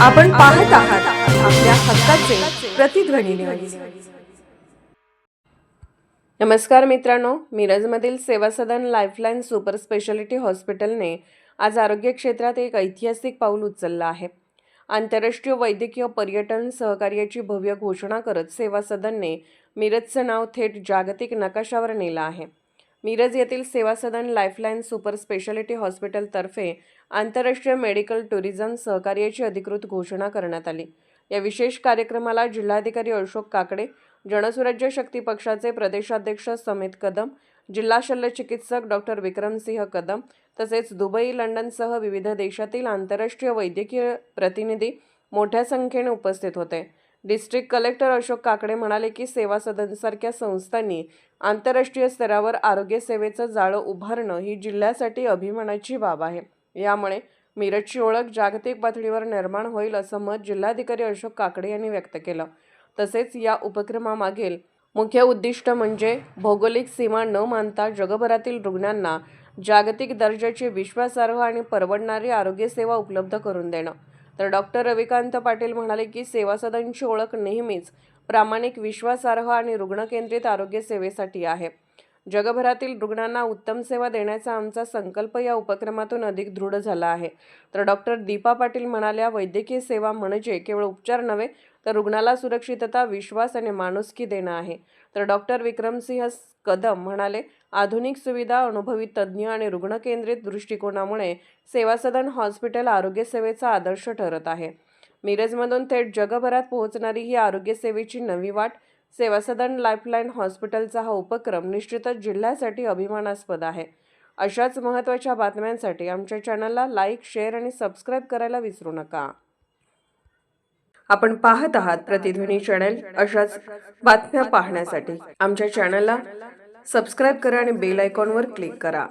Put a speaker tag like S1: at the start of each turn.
S1: आपण पाहत आहात आपल्या हक्काचे प्रतिध्वनी न्यूज। नमस्कार मित्रांनो, मिरजमधील सेवा सदन लाईफलाईन सुपर स्पेशालिटी हॉस्पिटलने आज आरोग्य क्षेत्रात एक ऐतिहासिक पाऊल उचललं आहे। आंतरराष्ट्रीय वैद्यकीय पर्यटन सहकार्याची भव्य घोषणा करत सेवा सदनने मिरजचं नाव थेट जागतिक नकाशावर नेलं आहे। मिरज येथील सेवा सदन लाईफलाईन सुपर स्पेशालिटी हॉस्पिटलतर्फे आंतरराष्ट्रीय मेडिकल टुरिझम सहकार्याची अधिकृत घोषणा करण्यात आली। या विशेष कार्यक्रमाला जिल्हाधिकारी अशोक काकडे, जनसुराज्य शक्ती पक्षाचे प्रदेशाध्यक्ष समित कदम, जिल्हा शल्यचिकित्सक डॉक्टर विक्रमसिंह कदम तसेच दुबई, लंडनसह विविध देशातील आंतरराष्ट्रीय वैद्यकीय प्रतिनिधी मोठ्या संख्येने उपस्थित होते। डिस्ट्रिक्ट कलेक्टर अशोक काकडे म्हणाले की सेवा सदनसारख्या संस्थांनी आंतरराष्ट्रीय स्तरावर आरोग्य सेवेचं जाळं उभारणं ही जिल्ह्यासाठी अभिमानाची बाब आहे। यामुळे मिरजची ओळख जागतिक पातळीवर निर्माण होईल असं मत जिल्हाधिकारी अशोक काकडे यांनी व्यक्त केलं। तसेच या उपक्रमामागील मुख्य उद्दिष्ट म्हणजे भौगोलिक सीमा न मानता जगभरातील रुग्णांना जागतिक दर्जाची विश्वासार्ह आणि परवडणारी आरोग्य सेवा उपलब्ध करून देणं। तर डॉक्टर रविकांत पाटील म्हणाले की सेवा सदनची ओळख नेहमीच प्रामाणिक, विश्वासार्ह आणि रुग्णकेंद्रित आरोग्य सेवेसाठी आहे। जगभरातील रुग्णांना उत्तम सेवा देण्याचा आमचा संकल्प या उपक्रमातून अधिक दृढ झाला आहे। तर डॉक्टर दीपा पाटील म्हणाल्या, वैद्यकीय सेवा म्हणजे केवळ उपचार नव्हे तर रुग्णाला सुरक्षितता, विश्वास आणि माणुसकी देणं आहे। तर डॉक्टर विक्रमसिंह कदम म्हणाले, आधुनिक सुविधा, अनुभवी तज्ज्ञ आणि रुग्णकेंद्रित दृष्टिकोनामुळे सेवा सदन हॉस्पिटल आरोग्य सेवेचा आदर्श ठरत आहे। मिरजमधून थेट जगभरात पोहोचणारी ही आरोग्य सेवेची नवी वाट। सेवा सदन लाईफलाईन हॉस्पिटलचा हा उपक्रम निश्चितच जिल्ह्यासाठी अभिमानास्पद आहे। अशाच महत्त्वाच्या बातम्यांसाठी आमच्या चॅनलला लाईक, शेअर आणि सबस्क्राईब करायला विसरू नका। आपण पाहत आहात प्रतिध्वनी चॅनल। अशाच बातम्या पाहण्यासाठी आमच्या चॅनलला सबस्क्राईब करा आणि बेल आयकॉनवर क्लिक करा।